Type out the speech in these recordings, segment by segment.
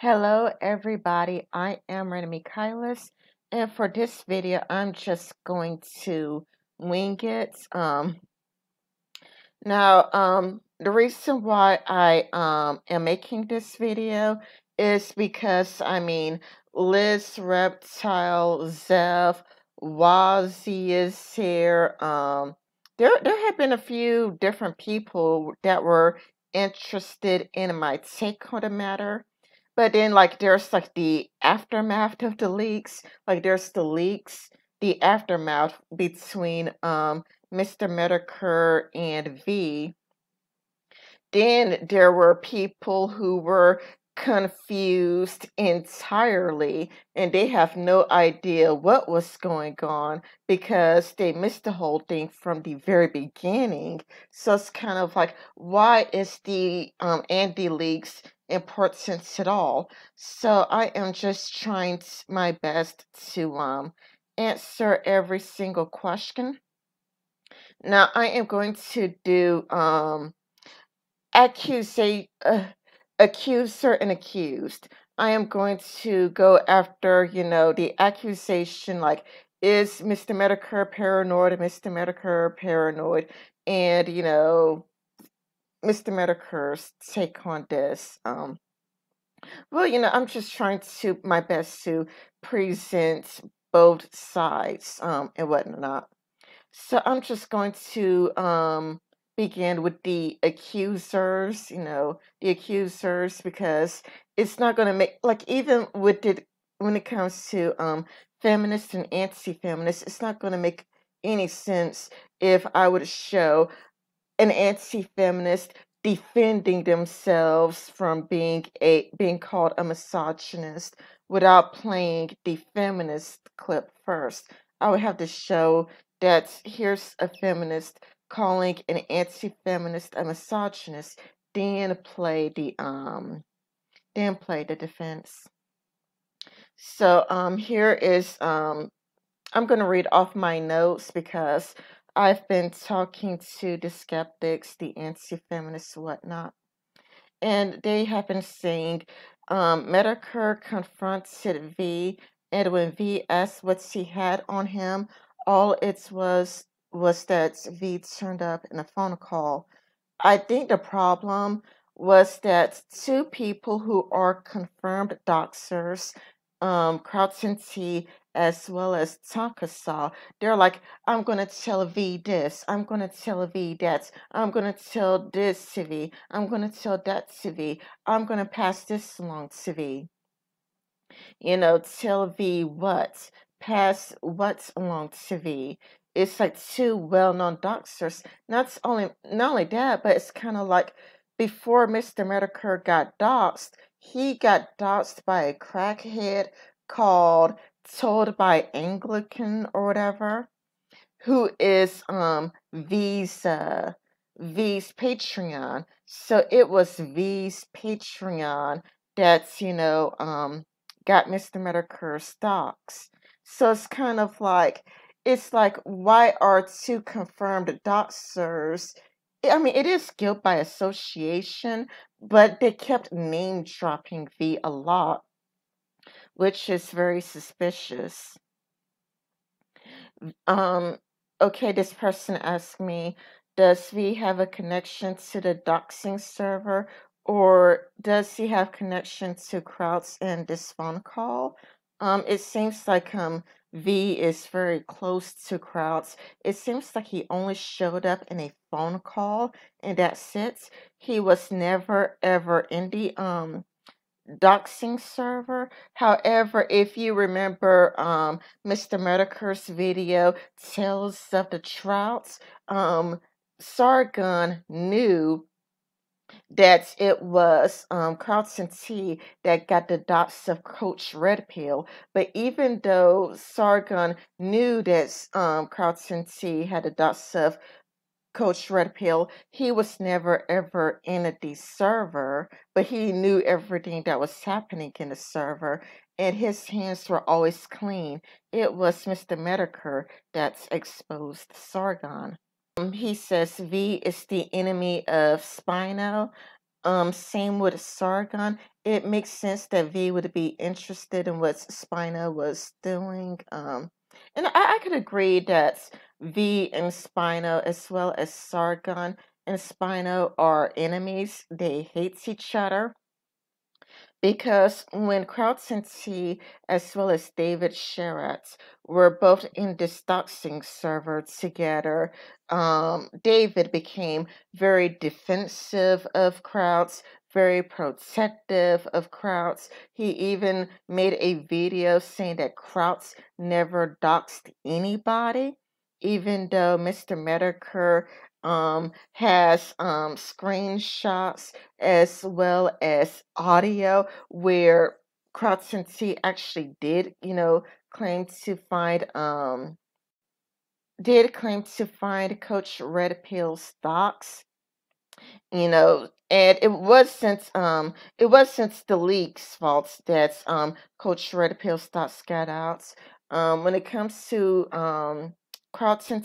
Hello everybody, I am Rena Michaelis, and for this video I'm just going to wing it. The reason why I am making this video is because Liz, Reptile, Zev, Wazzy is here. There have been a few different people that were interested in my take on the matter. But then, there's the aftermath of the leaks. Like, there's the leaks, the aftermath between Mr. Metokur and V. Then there were people who were confused entirely, and they have no idea what was going on because they missed the whole thing from the very beginning. So it's kind of like, why is the Andy leaks important at all? So I am just trying my best to answer every single question. Now I am going to do accuser and accused. I am going to go after, the accusation, like, is Mr. Metokur paranoid? Mr. Metokur paranoid? And, Mr. Metokur's take on this. I'm just trying to my best to present both sides, and whatnot. So I'm just going to begin with the accusers, the accusers, because it's not going to make, like, even with it when it comes to feminists and anti-feminists, it's not going to make any sense if I would show an anti-feminist defending themselves from being called a misogynist without playing the feminist clip first. I would have to show that here's a feminist calling an anti-feminist a misogynist, then play the defense. So here is I'm going to read off my notes because I've been talking to the skeptics, the anti-feminists, whatnot, and they have been saying Metokur confronted V, and when V asked what she had on him, all it was that V turned up in a phone call. I think the problem was that two people who are confirmed doxers, Kraut and T, as well as Tonkasaw, they're like, I'm gonna tell V this, I'm gonna tell V that, I'm gonna tell this to V, I'm gonna tell that to V, I'm gonna pass this along to V. Tell V what, pass what's along to V. It's like two well-known doxers. Not only that, but it's kind of like before Mr. Metokur got doxed, he got doxed by a crackhead called Told by Anglican or whatever, who is V's Patreon. So it was V's Patreon that's got Mr. Metokur's stocks. So it's like, why are two confirmed doxers? I mean, it is guilt by association, but they kept name dropping V a lot, which is very suspicious. Okay, this person asked me, does V have a connection to the Doxxing server, or does he have connection to Kraut's in this phone call? It seems like V is very close to Kraut's. It seems like he only showed up in a phone call, and that's it. He was never ever in the Doxxing server. However, if you remember Mr. Metokur's video, Tales of the Trouts, Sargon knew that it was Kraut and T that got the dots of Coach Red Pill. But even though Sargon knew that Kraut and T had the dots of Coach Red Pill, he was never ever in the server, but he knew everything that was happening in the server, and his hands were always clean. It was Mr. Metokur that exposed Sargon. He says V is the enemy of Spino. Same with Sargon. It makes sense that V would be interested in what Spino was doing. And I could agree that V and Spino, as well as Sargon and Spino, are enemies. They hate each other. Because when Kraut and T, as well as David Sherratt, were both in this Doxxing server together, David became very defensive of Kraut, very protective of Kraut. He even made a video saying that Kraut never doxed anybody, even though Mr. Metokur has screenshots as well as audio where Kraut actually did, claim to find Coach Red Pill's docs, and it was since the leak's fault that Coach Red Pill stops got out. When it comes to Carlton,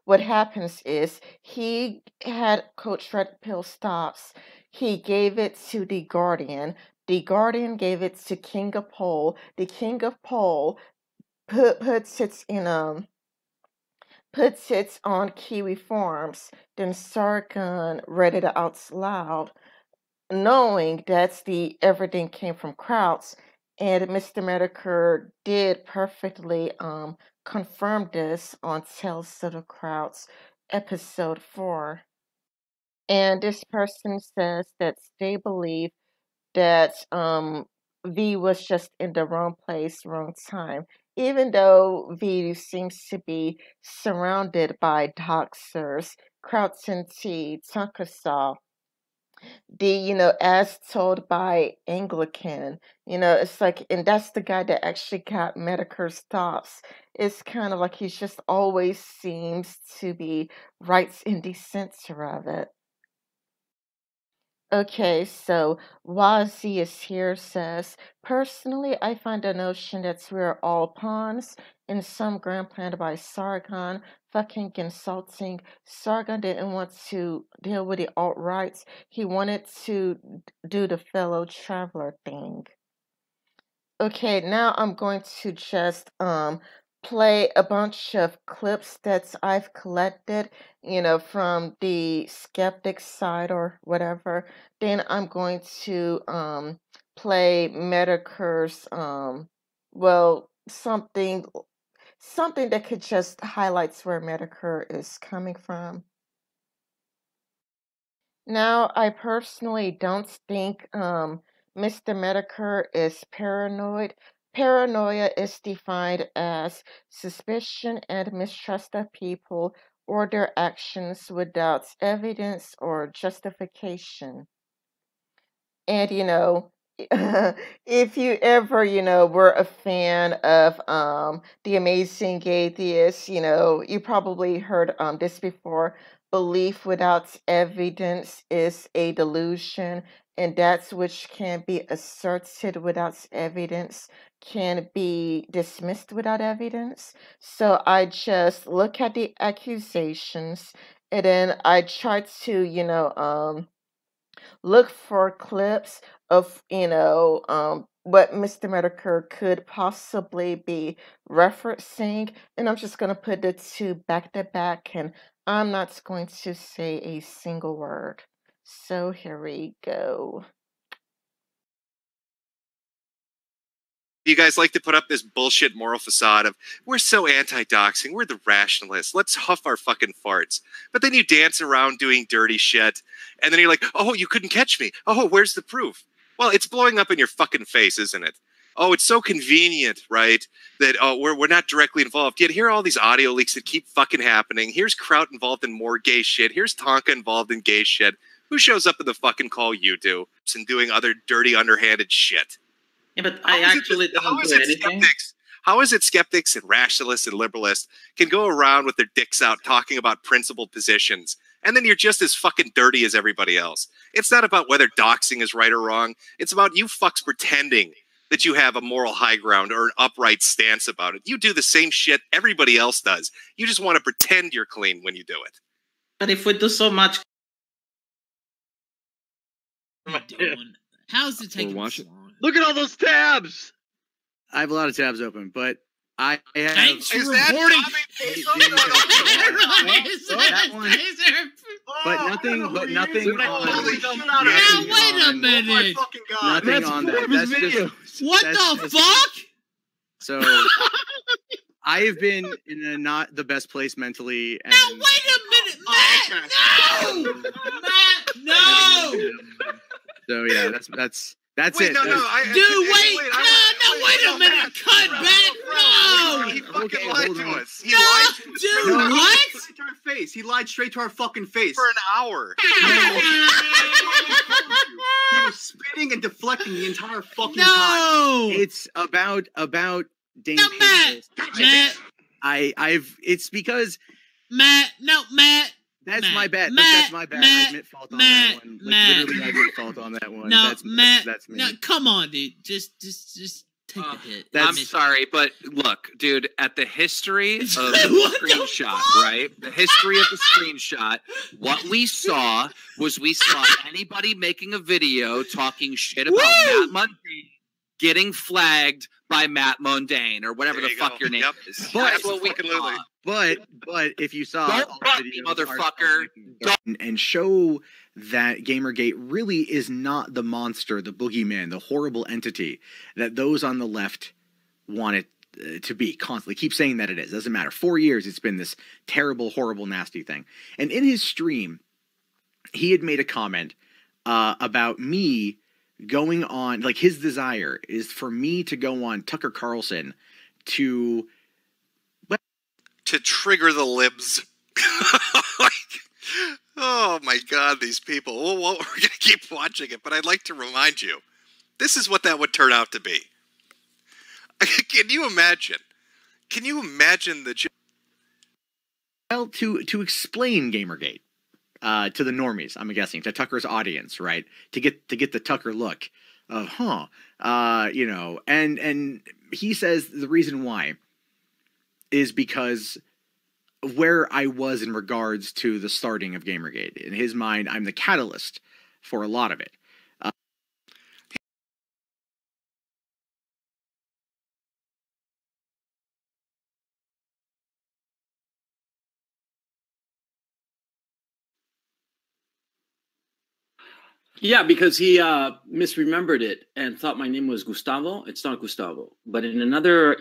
what happens is he had Coach Red Pill stops. He gave it to the Guardian. The Guardian gave it to King of Pole. The King of Pole puts it on Kiwi forms. Then Sargon read it out loud, knowing that the everything came from Krauts, and Mr. Metokur did perfectly confirm this on Tales of the Krauts episode 4. And this person says that they believe that V was just in the wrong place, wrong time. Even though V seems to be surrounded by Doxxers, Krauts and Tonkasaw, as told by Anglican, it's like, and that's the guy that actually got Medicare stops. It's kind of like he's just always seems to be right in the center of it. Okay, so Wazi is here says, personally, I find the notion that we're all pawns in some grand plan by Sargon fucking insulting. Sargon didn't want to deal with the alt-rights. He wanted to do the fellow traveler thing. Okay, now I'm going to just play a bunch of clips that I've collected, from the skeptic side or whatever. Then I'm going to play Metokur's something that could just highlights where Metokur is coming from. Now, I personally don't think Mr. Metokur is paranoid. Paranoia is defined as suspicion and mistrust of people or their actions without evidence or justification. And if you ever, were a fan of The Amazing Atheist, you probably heard this before. Belief without evidence is a delusion, and that which can be asserted without evidence can be dismissed without evidence. So I just look at the accusations, and then I try to, look for clips of what Mr. Metokur could possibly be referencing, and I'm just going to put the two back to back, and I'm not going to say a single word. So here we go. You guys like to put up this bullshit moral facade of, we're so anti-doxing, we're the rationalists, let's huff our fucking farts. But then you dance around doing dirty shit, and then you're like, oh, you couldn't catch me. Oh, where's the proof? Well, it's blowing up in your fucking face, isn't it? Oh, it's so convenient, right, that we're not directly involved. Yet here are all these audio leaks that keep fucking happening. Here's Kraut involved in more gay shit. Here's Tonka involved in gay shit. Who shows up in the fucking call? You do. And doing other dirty, underhanded shit. Yeah, but I actually don't do anything. How is it skeptics and rationalists and liberalists can go around with their dicks out talking about principled positions, and then you're just as fucking dirty as everybody else? It's not about whether doxing is right or wrong. It's about you fucks pretending that you have a moral high ground or an upright stance about it. You do the same shit everybody else does. You just want to pretend you're clean when you do it. But if we do so much How's it taking so long? Look at all those tabs! I have a lot of tabs open, but I have... Thanks for reporting! that one, but nothing on... Now, wait a minute! Nothing on that. That's just... What the fuck? So... I have been in a not the best place mentally. And now wait a minute, Matt! No! Matt, no! So yeah, that's wait, it. No, wait a minute! Cut back! No! He fucking lied to us. He lied to us. Dude, what? Straight to our face. He lied straight to our fucking face. For an hour. He was spitting and deflecting the entire fucking time. No! It's about Dane no, Matt. It's because Matt. That's Matt, my bad. Matt, That's my bad. I admit fault on that one. Literally, I admit fault on that one. No, Matt. That's me. No, come on, dude. Just take the hit. I'm sorry, but look, dude, at the history of the screenshot, right? The history of the screenshot, what we saw was anybody making a video talking shit about Matt Mundane getting flagged by Matt Mundane or whatever the fuck your name is. But that's what we saw. But if you saw don't butt me, motherfucker, and show that Gamergate really is not the monster, the boogeyman, the horrible entity that those on the left want it to be constantly. Keep saying that it is. Doesn't matter. 4 years it's been this terrible, horrible, nasty thing. And in his stream, he had made a comment about me going on, like his desire is for me to go on Tucker Carlson to trigger the libs. Oh my god, these people. Well, we're going to keep watching it, but I'd like to remind you, this is what that would turn out to be. Can you imagine? Can you imagine the... Well, to explain Gamergate to the normies, I'm guessing, to Tucker's audience, right? To get the Tucker look of, you know, and he says the reason why is because of where I was in regards to the starting of Gamergate. In his mind, I'm the catalyst for a lot of it. Yeah, because he misremembered it and thought my name was Gustavo. It's not Gustavo. But in another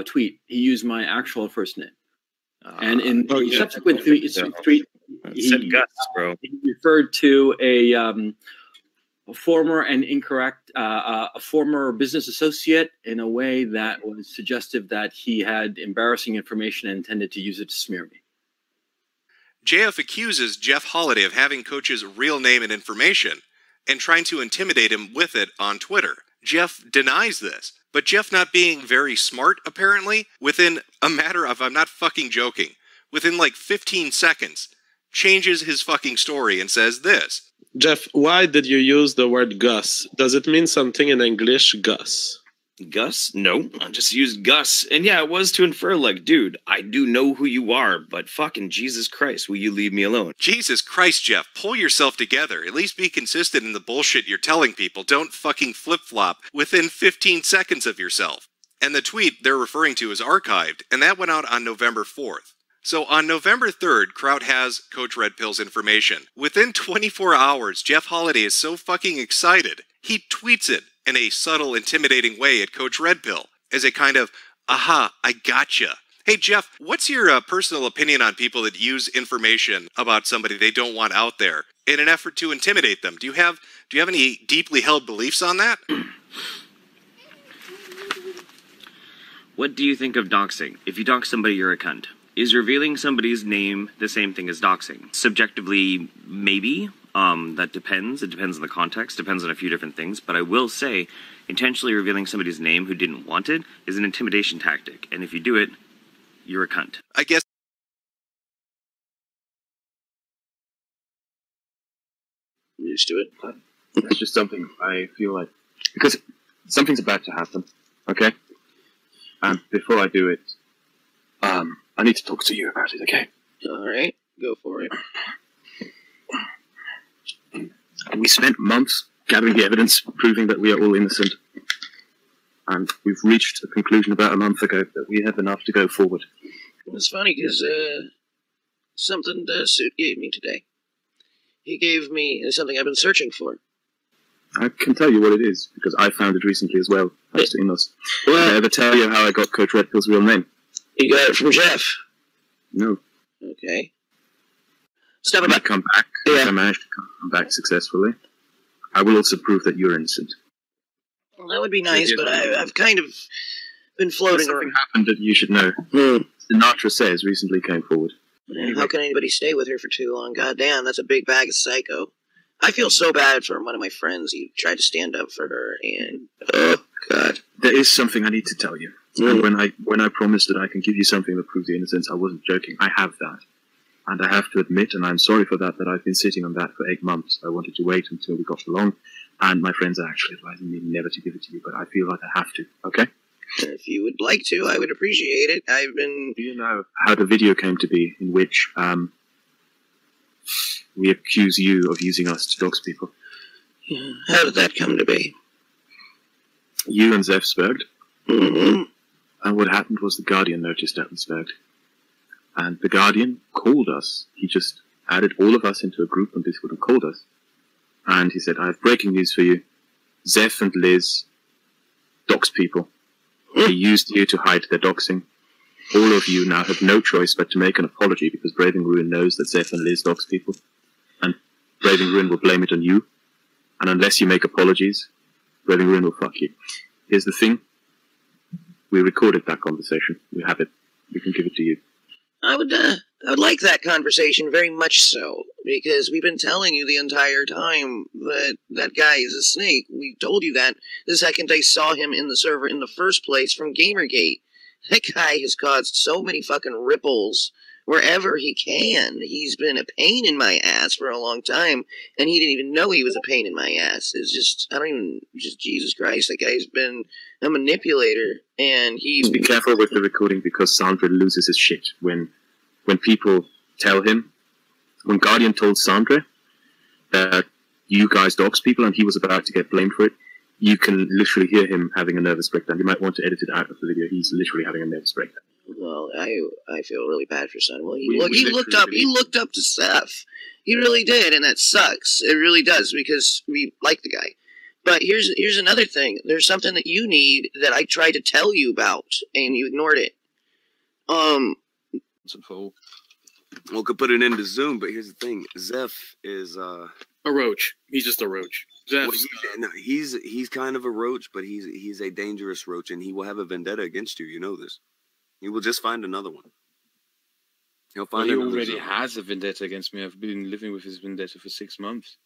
tweet, he used my actual first name. And in the subsequent tweet, he said Gus, bro. He referred to a former and incorrect, a former business associate in a way that was suggestive that he had embarrassing information and intended to use it to smear me. JF accuses Jeff Holiday of having Coach's real name and information and trying to intimidate him with it on Twitter. Jeff denies this, but Jeff, not being very smart, apparently, within a matter of, I'm not fucking joking, within like 15 seconds, changes his fucking story and says this. Jeff, why did you use the word Gus? Does it mean something in English, Gus? Gus? No, I just used Gus. And yeah, it was to infer, like, dude, I do know who you are, but fucking Jesus Christ, will you leave me alone? Jesus Christ, Jeff, pull yourself together. At least be consistent in the bullshit you're telling people. Don't fucking flip-flop within 15 seconds of yourself. And the tweet they're referring to is archived, and that went out on November 4th. So on November 3rd, Kraut has Coach Red Pill's information. Within 24 hours, Jeff Holiday is so fucking excited, he tweets it in a subtle, intimidating way at Coach Red Pill as a kind of, aha, I gotcha. Hey, Jeff, what's your personal opinion on people that use information about somebody they don't want out there in an effort to intimidate them? Do you have any deeply held beliefs on that? What do you think of doxing? If you dox somebody, you're a cunt. Is revealing somebody's name the same thing as doxing? Subjectively, maybe. That depends. It depends on the context, depends on a few different things. But I will say, intentionally revealing somebody's name who didn't want it is an intimidation tactic. And if you do it, you're a cunt. I guess. I'm used to it, but it's just something I feel like, because something's about to happen, okay? And before I do it, I need to talk to you about it, okay? Alright, go for it. We spent months gathering the evidence, proving that we are all innocent. And we've reached a conclusion about a month ago that we have enough to go forward. It's funny because something the suit gave me today. He gave me something I've been searching for. I can tell you what it is, because I found it recently as well, thanks to Inos. Did I ever tell you how I got Coach Redpill's real name? You got it from Jeff. No. Okay. Step it back. Come back. Yeah. If I manage to come back successfully, I will also prove that you're innocent. Well, that would be nice, but I've kind of been floating around. Something happened that you should know. Sinatra Says recently came forward. Yeah, how can anybody stay with her for too long? God damn, that's a big bag of psycho. I feel so bad for one of my friends. He tried to stand up for her, and oh god, there is something I need to tell you. And when I promised that I can give you something that proves your innocence, I wasn't joking. I have that, and I have to admit, and I'm sorry for that I've been sitting on that for 8 months. I wanted to wait until we got along, and my friends are actually advising me never to give it to you, but I feel like I have to. Okay? If you would like to, I would appreciate it. I've been. Do you know how the video came to be, in which we accuse you of using us to dox people? Yeah. How did that come to be? You and Zeph spoke. Mm-hmm. And what happened was the Guardian noticed that we spoke. And the Guardian called us. He just added all of us into a group on Discord and called us. And he said, I have breaking news for you. Zeph and Lizz dox people. They used you to hide their doxing. All of you now have no choice but to make an apology, because Braving Ruin knows that Zeph and Lizz dox people. And Braving Ruin will blame it on you. And unless you make apologies, Braving Ruin will fuck you. Here's the thing. We recorded that conversation. We have it. We can give it to you. I would like that conversation very much so, because we've been telling you the entire time that that guy is a snake. We told you that the second I saw him in the server in the first place from Gamergate. That guy has caused so many fucking ripples wherever he can. He's been a pain in my ass for a long time, and he didn't even know he was a pain in my ass. It's just, Jesus Christ, that guy's been a manipulator, and he's... Be careful with the recording, because Sandra loses his shit when people tell him. When Guardian told Sandra that you guys dox people and he was about to get blamed for it, you can literally hear him having a nervous breakdown. You might want to edit it out of the video. He's literally having a nervous breakdown. Well, I feel really bad for Son. Well, he looked up to Seth. He really did, and that sucks. It really does, because we like the guy. But here's another thing. There's something that you need that I tried to tell you about, and you ignored it. It's a fool. Well, could put it into Zoom, but here's the thing: Zeph is a roach. He's just a roach. Well, he's kind of a roach, but he's a dangerous roach, and he will have a vendetta against you. You know this. He will just find another one. He'll find. Well, he already has a vendetta against me. I've been living with his vendetta for 6 months.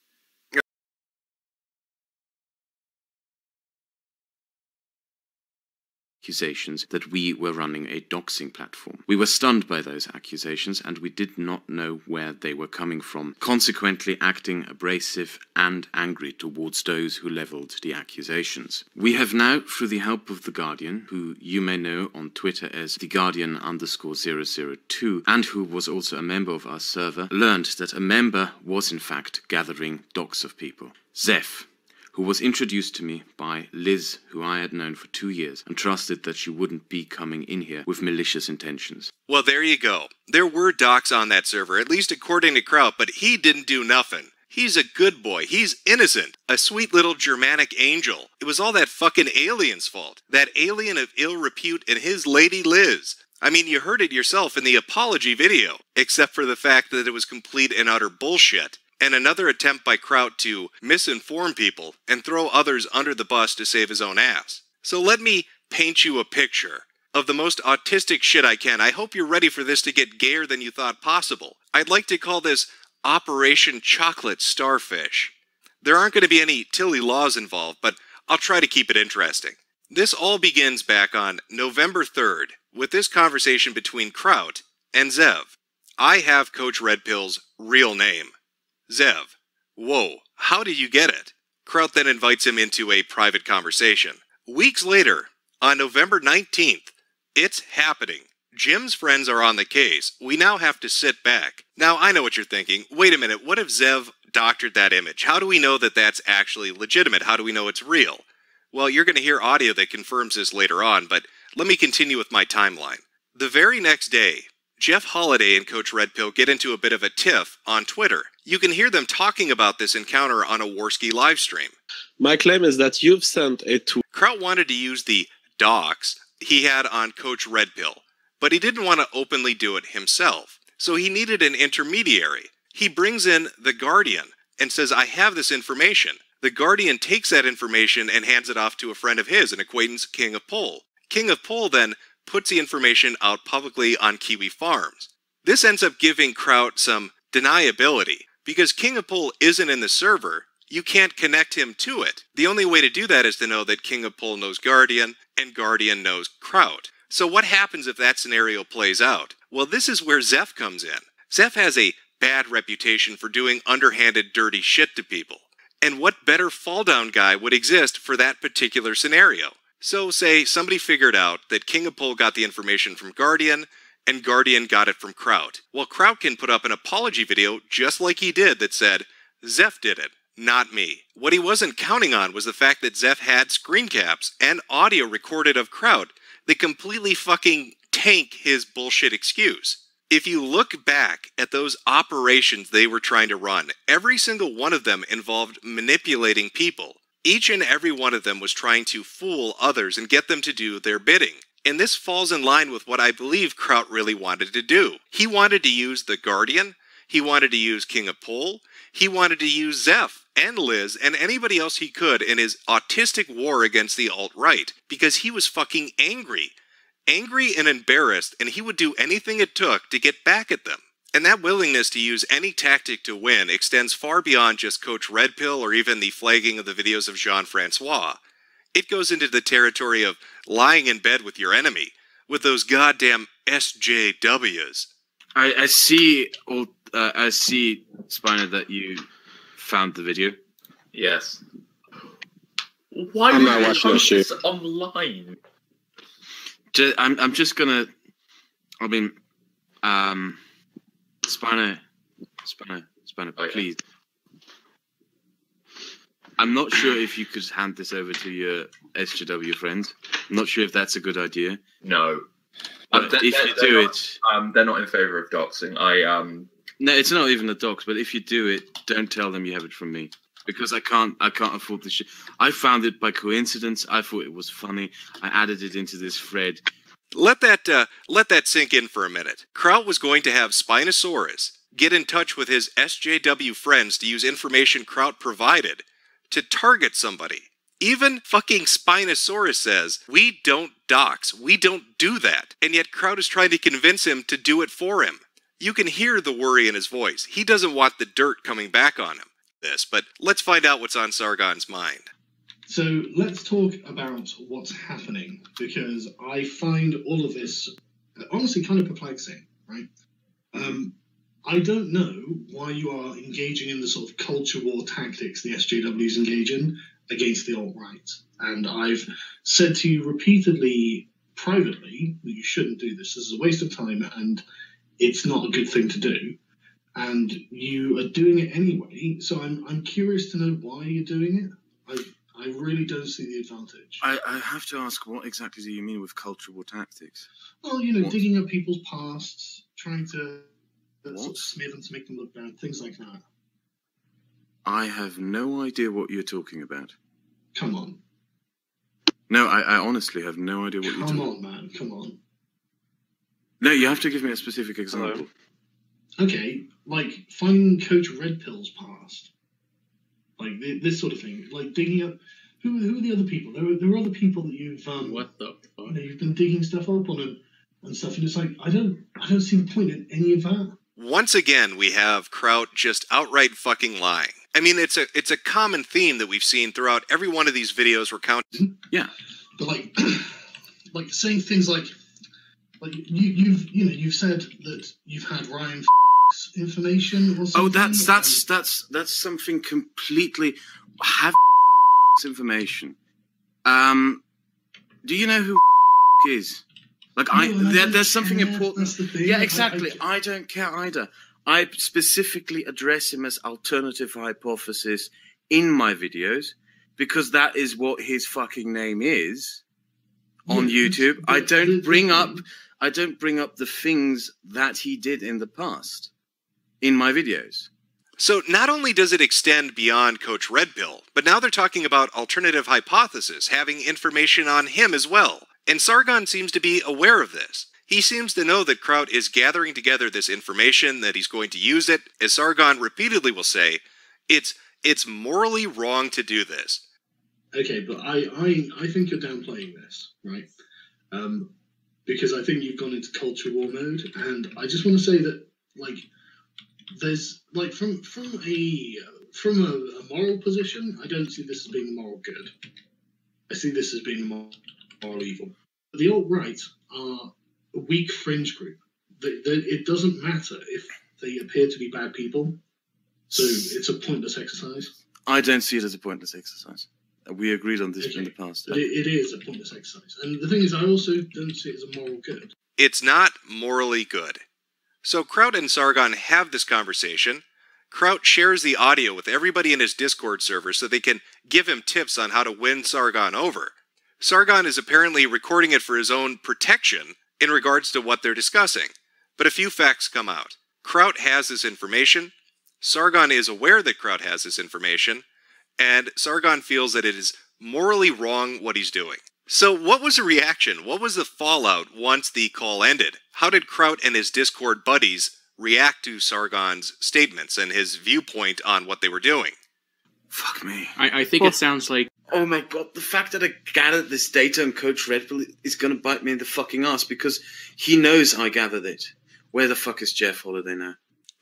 Accusations that we were running a doxing platform. We were stunned by those accusations, and we did not know where they were coming from, consequently acting abrasive and angry towards those who leveled the accusations. We have now, through the help of The Guardian, who you may know on Twitter as TheGuardian_002, and who was also a member of our server, learned that a member was in fact gathering dox of people. Zeph, who was introduced to me by Lizz, who I had known for 2 years, and trusted that she wouldn't be coming in here with malicious intentions. Well, there you go. There were docs on that server, at least according to Kraut, but he didn't do nothing. He's a good boy. He's innocent. A sweet little Germanic angel. It was all that fucking alien's fault. That alien of ill repute and his lady Lizz. I mean, you heard it yourself in the apology video, except for the fact that it was complete and utter bullshit. And another attempt by Kraut to misinform people and throw others under the bus to save his own ass. So let me paint you a picture of the most autistic shit I can. I hope you're ready for this to get gayer than you thought possible. I'd like to call this Operation Chocolate Starfish. There aren't going to be any Tilly laws involved, but I'll try to keep it interesting. This all begins back on November 3rd with this conversation between Kraut and Zev. I have Coach Redpill's real name. Zev, whoa, how did you get it? Kraut then invites him into a private conversation. Weeks later, on November 19th, it's happening. Jim's friends are on the case. We now have to sit back. Now, I know what you're thinking. Wait a minute, what if Zev doctored that image? How do we know that that's actually legitimate? How do we know it's real? Well, you're going to hear audio that confirms this later on, but let me continue with my timeline. The very next day, Jeff Holiday and Coach Red Pill get into a bit of a tiff on Twitter. You can hear them talking about this encounter on a Warski livestream. My claim is that you've sent a tweet. Kraut wanted to use the docs he had on Coach Red Pill, but he didn't want to openly do it himself, so he needed an intermediary. He brings in the Guardian and says, I have this information. The Guardian takes that information and hands it off to a friend of his, an acquaintance, King of Pole. King of Pole then puts the information out publicly on Kiwi Farms. This ends up giving Kraut some deniability. Because King of Pole isn't in the server, you can't connect him to it. The only way to do that is to know that King of Pole knows Guardian, and Guardian knows Kraut. So what happens if that scenario plays out? Well, this is where Zeph comes in. Zeph has a bad reputation for doing underhanded, dirty shit to people. And what better fall-down guy would exist for that particular scenario? So, say somebody figured out that King of Pole got the information from Guardian, and Guardian got it from Kraut. Well, Kraut can put up an apology video just like he did that said, Zeph did it, not me. What he wasn't counting on was the fact that Zeph had screen caps and audio recorded of Kraut that completely fucking tank his bullshit excuse. If you look back at those operations they were trying to run, every single one of them involved manipulating people. Each and every one of them was trying to fool others and get them to do their bidding. And this falls in line with what I believe Kraut really wanted to do. He wanted to use the Guardian, he wanted to use King of Pole, he wanted to use Zeph and Lizz and anybody else he could in his autistic war against the alt-right, because he was fucking angry. Angry and embarrassed, and he would do anything it took to get back at them. And that willingness to use any tactic to win extends far beyond just Coach Red Pill or even the flagging of the videos of Jean-Francois. It goes into the territory of lying in bed with your enemy, with those goddamn SJWs. I see, Spiner, that you found the video. Yes. Why I'm did not you watching post this this online? I'm just gonna. I mean, Spiner, please. I'm not sure if you could hand this over to your SJW friends. I'm not sure if that's a good idea. No. But if you do it, they're not in favour of doxing. No, it's not even a dox. But if you do it, don't tell them you have it from me, because I can't afford this shit. I found it by coincidence. I thought it was funny. I added it into this thread. Let that sink in for a minute. Kraut was going to have Spinosaurus get in touch with his SJW friends to use information Kraut provided to target somebody. Even fucking Spinosaurus says, we don't dox, we don't do that. And yet Kraut is trying to convince him to do it for him. You can hear the worry in his voice. He doesn't want the dirt coming back on him. But let's find out what's on Sargon's mind. So let's talk about what's happening, because I find all of this honestly kind of perplexing, right? I don't know why you are engaging in the sort of culture war tactics the SJWs engage in against the alt-right. And I've said to you repeatedly, privately, that you shouldn't do this. This is a waste of time and it's not a good thing to do. And you are doing it anyway, so I'm curious to know why you're doing it. I really don't see the advantage. I have to ask, what exactly do you mean with culture war tactics? Well, you know, digging up people's pasts, trying to sort of smear them to make them look bad, things like that. I have no idea what you're talking about. Come on. No, I honestly have no idea what you're talking about. Come on, man, come on. No, you have to give me a specific example. Okay, like finding Coach Red Pill's past. Like this sort of thing. Like digging up... Who are the other people? There are other people that you've... what the fuck? You know, you've been digging stuff up on and stuff, and it's like, I don't see the point in any of that. Once again, we have Kraut just outright fucking lying. I mean, it's a common theme that we've seen throughout every one of these videos we're counting. Yeah. But like saying things like you've said that you've had Ryan information or something. Oh, that's something completely. Have information. Do you know who is? Like there's something important. That's the thing. Yeah, exactly. I don't care either. I specifically address him as alternative hypothesis in my videos because that is what his fucking name is on YouTube. I don't bring up the things that he did in the past in my videos. So not only does it extend beyond Coach Red Pill, but now they're talking about alternative hypothesis, having information on him as well. And Sargon seems to be aware of this. He seems to know that Kraut is gathering together this information, that he's going to use it. As Sargon repeatedly will say, it's morally wrong to do this. Okay, but I think you're downplaying this, right? Because I think you've gone into culture war mode, and I just want to say that, like, there's like from a moral position, I don't see this as being a moral good. I see this as being a moral evil. The alt-right are a weak fringe group. It doesn't matter if they appear to be bad people, so it's a pointless exercise. I don't see it as a pointless exercise. We agreed on this in the past. But it is a pointless exercise. And the thing is, I also don't see it as a moral good. It's not morally good. So Kraut and Sargon have this conversation. Kraut shares the audio with everybody in his Discord server so they can give him tips on how to win Sargon over. Sargon is apparently recording it for his own protection in regards to what they're discussing. But a few facts come out. Kraut has this information. Sargon is aware that Kraut has this information. And Sargon feels that it is morally wrong what he's doing. So what was the reaction? What was the fallout once the call ended? How did Kraut and his Discord buddies react to Sargon's statements and his viewpoint on what they were doing? Fuck me. I think it sounds like... Oh my god, the fact that I gathered this data on Coach Red Pill is going to bite me in the fucking ass because he knows I gathered it. Where the fuck is Jeff Holiday now?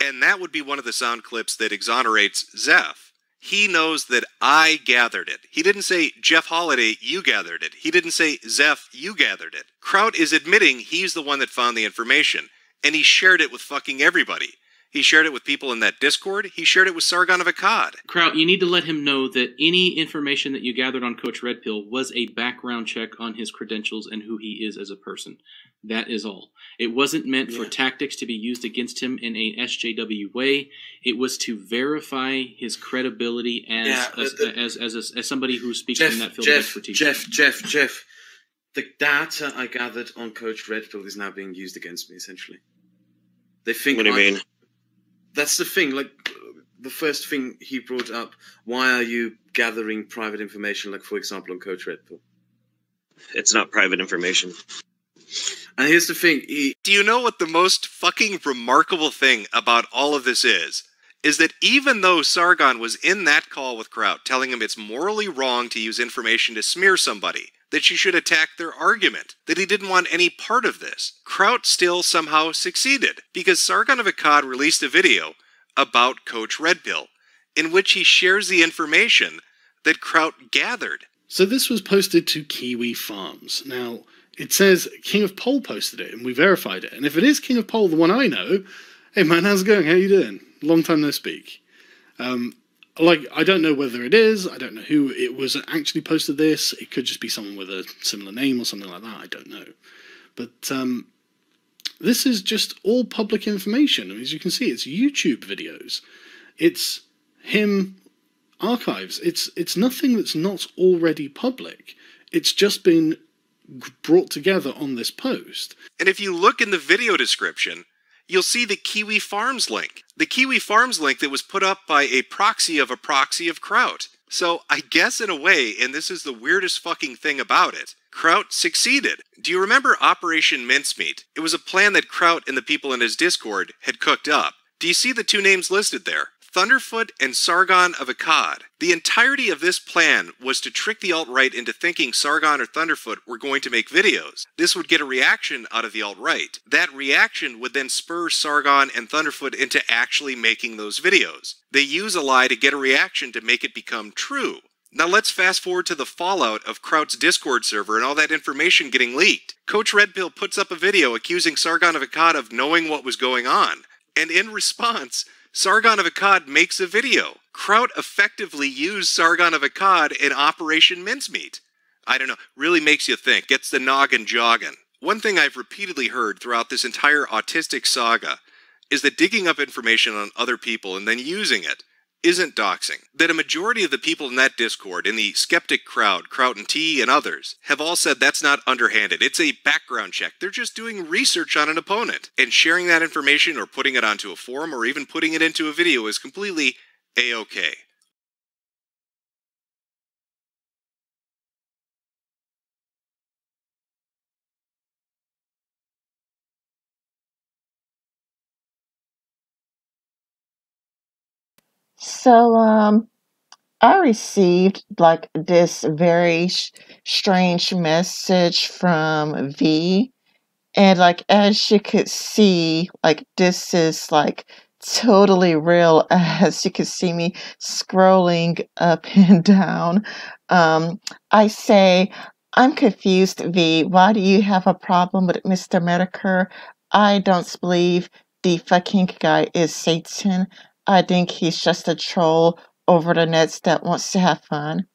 And that would be one of the sound clips that exonerates Zeph. He knows that I gathered it. He didn't say, Jeff Holiday, you gathered it. He didn't say, Zeph, you gathered it. Kraut is admitting he's the one that found the information, and he shared it with fucking everybody. He shared it with people in that Discord. He shared it with Sargon of Akkad. Kraut, you need to let him know that any information that you gathered on Coach Red Pill was a background check on his credentials and who he is as a person. That is all. It wasn't meant for tactics to be used against him in a SJW way. It was to verify his credibility as somebody who speaks in that field of expertise. Jeff. The data I gathered on Coach Red Pill is now being used against me, essentially. They think. What do you mean? That's the thing. Like the first thing he brought up. Why are you gathering private information? Like for example, on Coach Red Pill. It's not private information. And here's the thing. Do you know what the most fucking remarkable thing about all of this is? Is that even though Sargon was in that call with Kraut, telling him it's morally wrong to use information to smear somebody, that you should attack their argument, that he didn't want any part of this, Kraut still somehow succeeded, because Sargon of Akkad released a video about Coach Red Pill, in which he shares the information that Kraut gathered. So this was posted to Kiwi Farms. Now, it says King of Pole posted it, and we verified it. And if it is King of Pole, the one I know, hey man, how's it going? How you doing? Long time no speak. I don't know whether it is. I don't know who it was that actually posted this. It could just be someone with a similar name or something like that. I don't know. But this is just all public information. As you can see, it's YouTube videos. It's him archives. It's nothing that's not already public. It's just been brought together on this post. And if you look in the video description, you'll see the Kiwi Farms link. The Kiwi Farms link that was put up by a proxy of Kraut. So I guess in a way, and this is the weirdest fucking thing about it, Kraut succeeded. Do you remember Operation Mincemeat? It was a plan that Kraut and the people in his Discord had cooked up. Do you see the two names listed there? Thunderfoot and Sargon of Akkad. The entirety of this plan was to trick the alt-right into thinking Sargon or Thunderfoot were going to make videos. This would get a reaction out of the alt-right. That reaction would then spur Sargon and Thunderfoot into actually making those videos. They use a lie to get a reaction to make it become true. Now let's fast forward to the fallout of Kraut's Discord server and all that information getting leaked. Coach Red Pill puts up a video accusing Sargon of Akkad of knowing what was going on. And in response, Sargon of Akkad makes a video. Kraut effectively used Sargon of Akkad in Operation Mincemeat. I don't know, really makes you think, gets the noggin jogging. One thing I've repeatedly heard throughout this entire autistic saga is that digging up information on other people and then using it isn't doxing. That a majority of the people in that Discord, in the skeptic crowd, Kraut and T and others, have all said that's not underhanded. It's a background check. They're just doing research on an opponent. And sharing that information or putting it onto a forum or even putting it into a video is completely A-okay. So, I received like this very strange message from V, and like as you could see, like this is like totally real. As you can see me scrolling up and down. I say, I'm confused, V. Why do you have a problem with Mr. Metokur? I don't believe the fucking guy is Satan. I think he's just a troll over the nets that wants to have fun.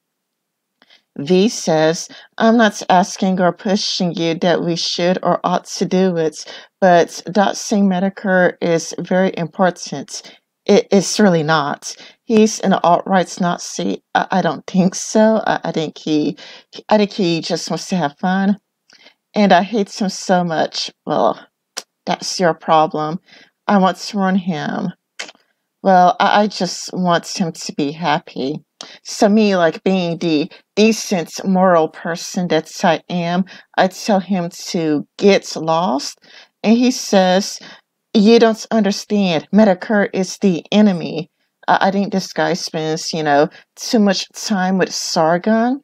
V says, I'm not asking or pushing you that we should or ought to do it, but Doxxing Metokur is very important. It's really not. He's an alt-right Nazi. I don't think so. I think he just wants to have fun. And I hate him so much. Well, that's your problem. I want to warn him. Well, I just want him to be happy. So me, like being the decent, moral person that I am, I tell him to get lost. And he says, you don't understand. Metokur is the enemy. I think this guy spends, too much time with Sargon.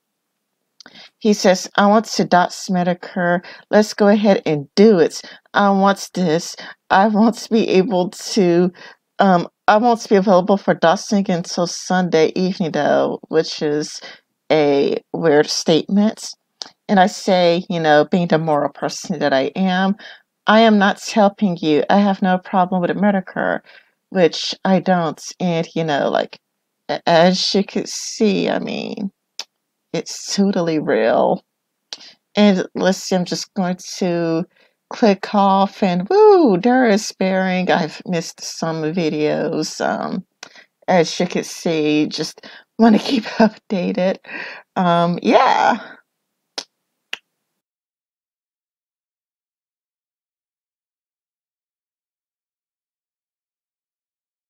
He says, I want to dox Metokur. Let's go ahead and do it. I want this. I want to be able to... I won't be available for doxing until Sunday evening, though, which is a weird statement. And I say, being the moral person that I am not helping you. I have no problem with Metokur, which I don't. And, as you could see, it's totally real. And let's see, I'm just going to click off and woo, there is bearing. I've missed some videos. As you can see, just want to keep updated. Yeah.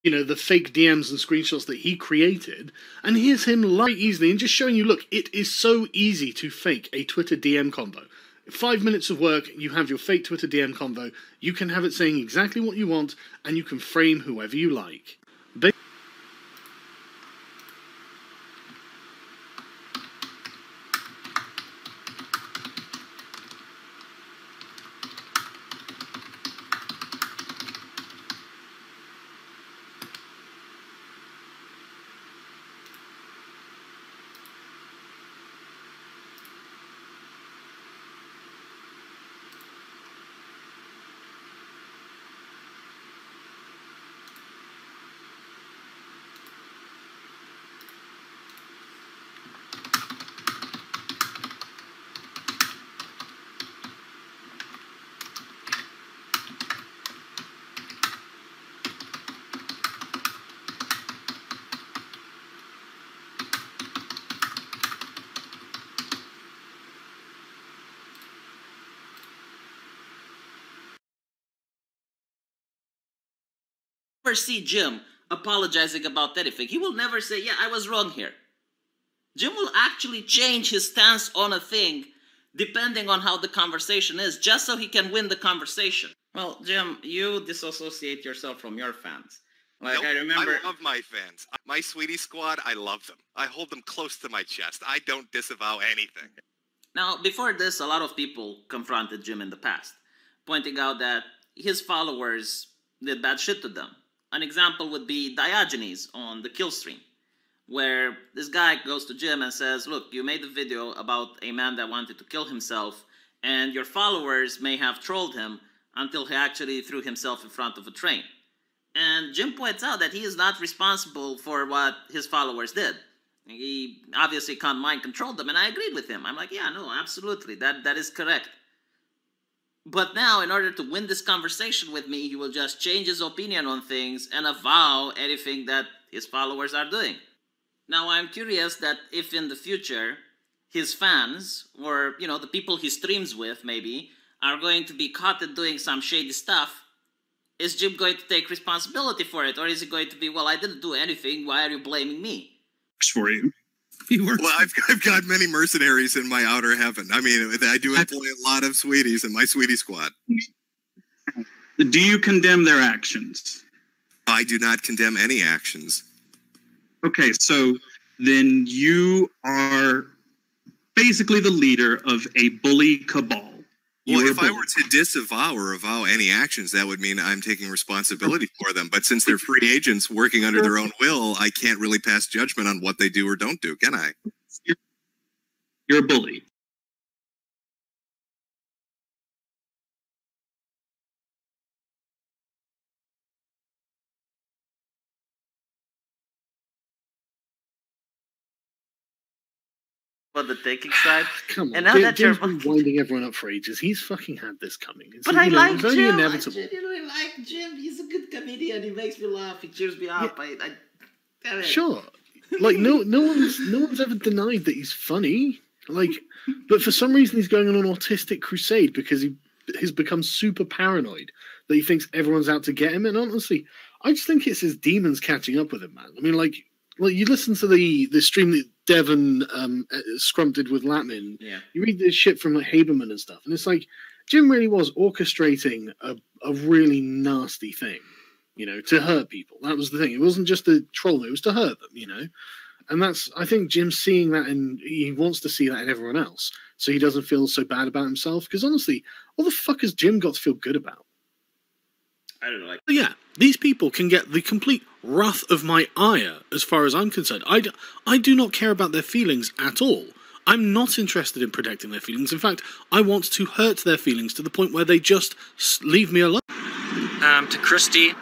The fake DMs and screenshots that he created, and here's him light easily and just showing you, look, it is so easy to fake a Twitter DM convo. 5 minutes of work, you have your fake Twitter DM convo, you can have it saying exactly what you want, and you can frame whoever you like. Never see Jim apologizing about anything. He will never say, yeah, I was wrong here. Jim will actually change his stance on a thing depending on how the conversation is, just so he can win the conversation. Well, Jim, you disassociate yourself from your fans. Like, Nope, I remember... I love my fans. My sweetie squad, I love them. I hold them close to my chest. I don't disavow anything. Now, before this, a lot of people confronted Jim in the past, pointing out that his followers did bad shit to them. An example would be Diogenes on the kill stream, where this guy goes to Jim and says, look, you made a video about a man that wanted to kill himself, and your followers may have trolled him until he actually threw himself in front of a train. And Jim points out that he is not responsible for what his followers did. He obviously can't mind control them, and I agreed with him. I'm like, yeah, no, absolutely, that is correct. But now, in order to win this conversation with me, he will just change his opinion on things and avow anything that his followers are doing. Now, I'm curious that if in the future, his fans, or, you know, the people he streams with, maybe, are going to be caught at doing some shady stuff, is Jim going to take responsibility for it? Or is he going to be, well, I didn't do anything, why are you blaming me? For you. Well, I've got many mercenaries in my outer heaven. I mean, I do employ a lot of sweeties in my sweetie squad. Do you condemn their actions? I do not condemn any actions. Okay, so then you are basically the leader of a bully cabal. Well, if I were to disavow or avow any actions, that would mean I'm taking responsibility for them. But since they're free agents working under their own will, I can't really pass judgment on what they do or don't do, can I? You're a bully. On the taking side. Come on, And now that Jim's you're been winding everyone up for ages. He's fucking had this coming. It's, But I like it's only Jim. inevitable. I genuinely like Jim. He's a good comedian. He makes me laugh. He cheers me up. Damn it. Sure, like no one's ever denied that he's funny. Like, but for some reason he's going on an autistic crusade because he has become super paranoid that he thinks everyone's out to get him. And honestly, I just think it's his demons catching up with him, man. I mean, like you listen to the stream that Devon scrumpted with Latman. Yeah. You read this shit from like Haberman and stuff, and it's like Jim really was orchestrating a really nasty thing, you know, to hurt people. That was the thing. It wasn't just to troll them, it was to hurt them, you know. And that's, I think Jim's seeing that, and he wants to see that in everyone else, so he doesn't feel so bad about himself. Because honestly, what the fuck has Jim got to feel good about? I don't know, like. Yeah, these people can get the complete wrath of my ire as far as I'm concerned. I do not care about their feelings at all. I'm not interested in protecting their feelings. In fact, I want to hurt their feelings to the point where they just leave me alone. To Christy.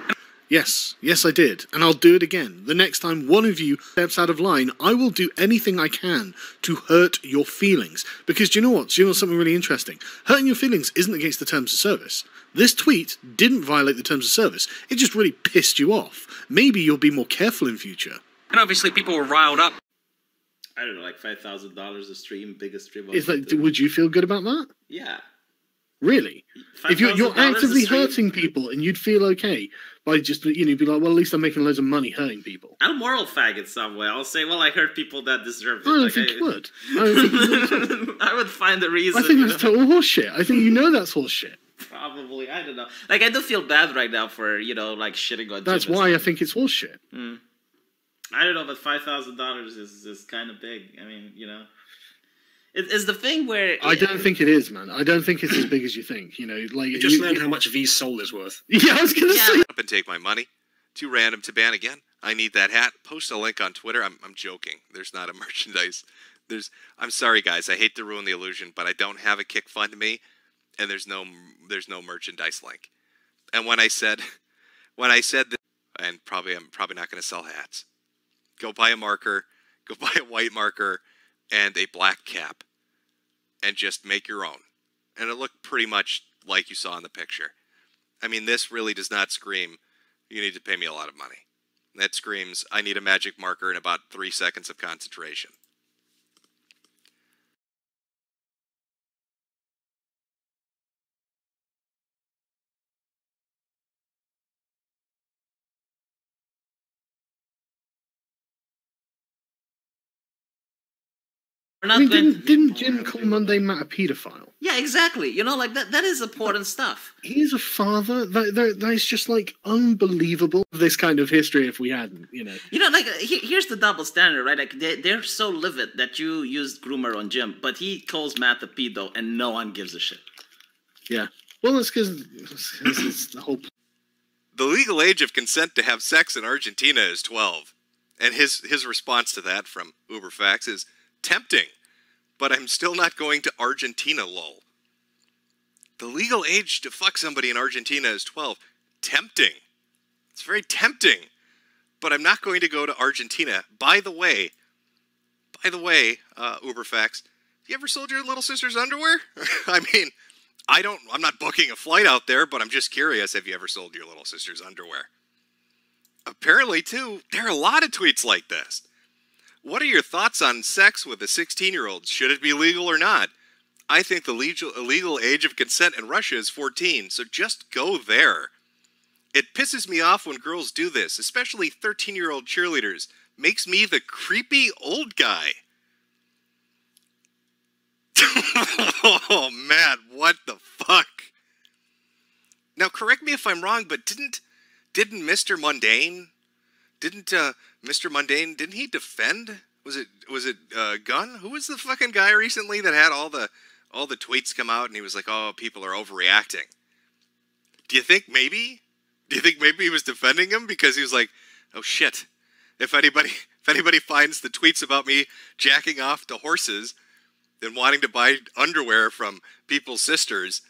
Yes, I did. And I'll do it again. The next time one of you steps out of line, I will do anything I can to hurt your feelings. Because do you know what? Do you know something really interesting? Hurting your feelings isn't against the terms of service. This tweet didn't violate the terms of service. It just really pissed you off. Maybe you'll be more careful in future. And obviously people were riled up. I don't know, like $5,000 a stream, biggest stream. It's like, would you feel good about that? Yeah. Really? If you're $5,000 actively a stream? hurting people and you'd feel okay by just, you know, be like, well, at least I'm making loads of money hurting people. I'll moral faggot some way. I'll say, well, I hurt people that deserve it. I don't think you would. I don't think you would. I would find a reason. I think that's total horseshit. I think you know that's horseshit. Probably. I don't know. Like, I do feel bad right now for, you know, like, shitting on That's Jim and why I stuff. think it's horseshit. I don't know, but $5,000 is kind of big. I mean, you know. It's the thing where... I don't think it is, man. I don't think it's as big as you think. You know, like... You just learned how much V's soul is worth. Yeah, I was going to say... Up and take my money. Too random to ban again. I need that hat. Post a link on Twitter. I'm joking. There's not a merchandise. I'm sorry, guys. I hate to ruin the illusion, but I don't have a KickFundMe, and there's no merchandise link. And when I said that, and I'm probably not going to sell hats. Go buy a marker. Go buy a white marker and a black cap, and just make your own. And it looked pretty much like you saw in the picture. I mean, this really does not scream, you need to pay me a lot of money. That screams, I need a magic marker and about 3 seconds of concentration. I mean, didn't Jim call Monday Matt a paedophile? Yeah, exactly. You know, like, that is important stuff. He's a father. That is just, like, unbelievable. This kind of history if we hadn't, you know. You know, like, here's the double standard, right? Like, they're so livid that you used groomer on Jim, but he calls Matt a pedo, and no one gives a shit. Yeah. Well, that's because it's the whole... The legal age of consent to have sex in Argentina is 12. And his response to that from Uberfax is, tempting, but I'm still not going to Argentina, lol. The legal age to fuck somebody in Argentina is 12. Tempting. It's very tempting, but I'm not going to go to Argentina. By the way, Uberfax, you ever sold your little sister's underwear? I mean, I'm not booking a flight out there, but I'm just curious, have you ever sold your little sister's underwear? Apparently, too, there are a lot of tweets like this. What are your thoughts on sex with a 16-year-old? Should it be legal or not? I think the legal age of consent in Russia is 14, so just go there. It pisses me off when girls do this, especially 13-year-old cheerleaders. Makes me the creepy old guy. Oh, man, what the fuck? Now, correct me if I'm wrong, but didn't Mr. Mundane, Mr. Mundane, didn't he defend? Was it Gunn? Who was the fucking guy recently that had all the tweets come out and he was like, oh, people are overreacting? Do you think maybe he was defending him because he was like, oh shit, if anybody finds the tweets about me jacking off to horses and wanting to buy underwear from people's sisters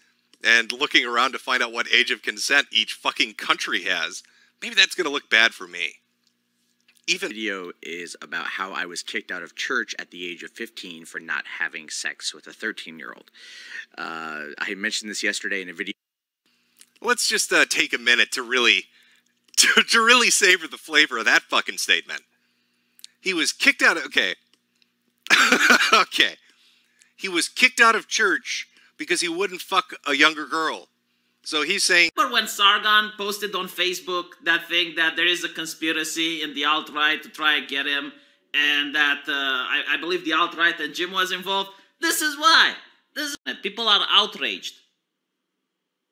and looking around to find out what age of consent each fucking country has, maybe that's going to look bad for me. Even video is about how I was kicked out of church at the age of 15 for not having sex with a 13-year-old. I mentioned this yesterday in a video. Let's just take a minute to really savor the flavor of that fucking statement. He was kicked out of... Okay. Okay. He was kicked out of church because he wouldn't fuck a younger girl. So he's saying... Remember when Sargon posted on Facebook that thing that there is a conspiracy in the alt-right to try and get him, and that I believe the alt-right and Jim was involved? This is why. People are outraged.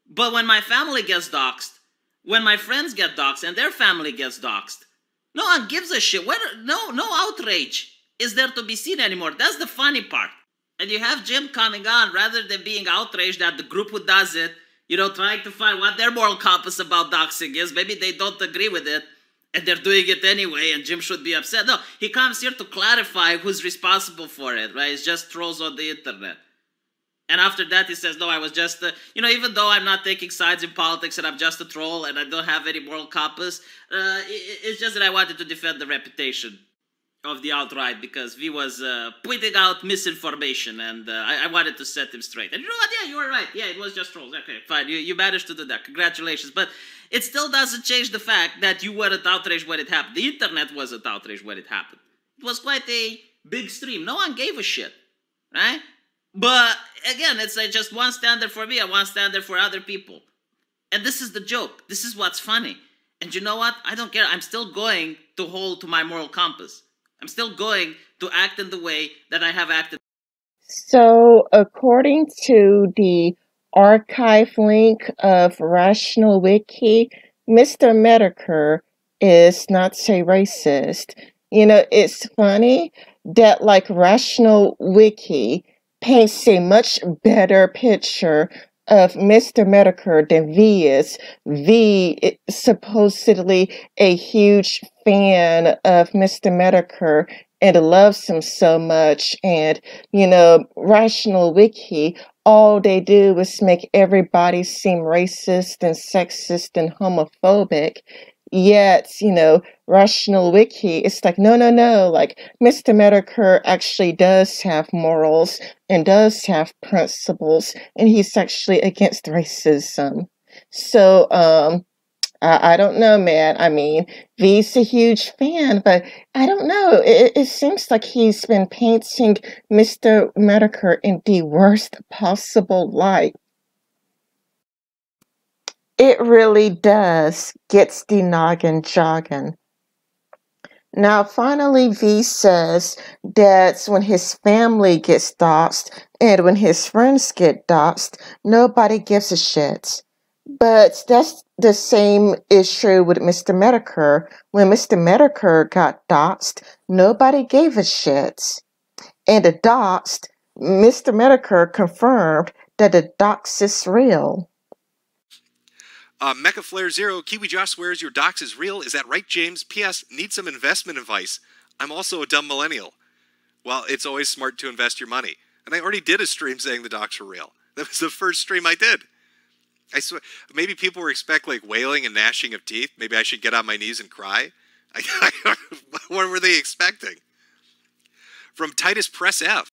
But when my family gets doxxed, when my friends get doxxed and their family gets doxxed, no one gives a shit. No outrage is there to be seen anymore. That's the funny part. And you have Jim coming on, rather than being outraged at the group who does it, you know, trying to find what their moral compass about doxing is. Maybe they don't agree with it, and they're doing it anyway, and Jim should be upset. No, he comes here to clarify who's responsible for it, right? It's just trolls on the internet. And after that, he says, no, I was just, you know, even though I'm not taking sides in politics and I'm just a troll and I don't have any moral compass, it's just that I wanted to defend the reputation of the alt-right because he was pointing out misinformation, and I wanted to set him straight. And you know what? Yeah, you were right. Yeah, it was just trolls. Okay, fine. You managed to do that. Congratulations. But it still doesn't change the fact that you weren't outraged when it happened. The internet wasn't outraged when it happened. It was quite a big stream. No one gave a shit, right? But again, it's like just one standard for me and one standard for other people. And this is the joke. This is what's funny. And you know what? I don't care. I'm still going to hold to my moral compass. I'm still going to act in the way that I have acted. So, according to the archive link of Rational Wiki, Mr. Metokur is not a racist. You know, it's funny that, like, Rational Wiki paints a much better picture of Mr. Metokur than V is. V is supposedly a huge fan of Mr. Metokur and loves him so much. And, you know, Rational Wiki, all they do is make everybody seem racist and sexist and homophobic. Yet, you know, Rational Wiki, it's like, no, like, Mr. Metokur actually does have morals and does have principles, and he's actually against racism. So, I don't know, man. I mean, V's a huge fan, but I don't know. It seems like he's been painting Mr. Metokur in the worst possible light. It really does gets the noggin jogging. Now, finally, V says that when his family gets doxxed and when his friends get doxxed, nobody gives a shit. But that's the same is true with Mr. Metokur. When Mr. Metokur got doxxed, nobody gave a shit. And the doxxed, Mr. Metokur confirmed that the dox is real. Mecha Flare Zero, Kiwi Josh swears your dox is real. Is that right, James? P.S. Need some investment advice. I'm also a dumb millennial. Well, it's always smart to invest your money. And I already did a stream saying the dox were real. That was the first stream I did. I swear, maybe people were expect like wailing and gnashing of teeth. Maybe I should get on my knees and cry. What were they expecting? From Titus Press F.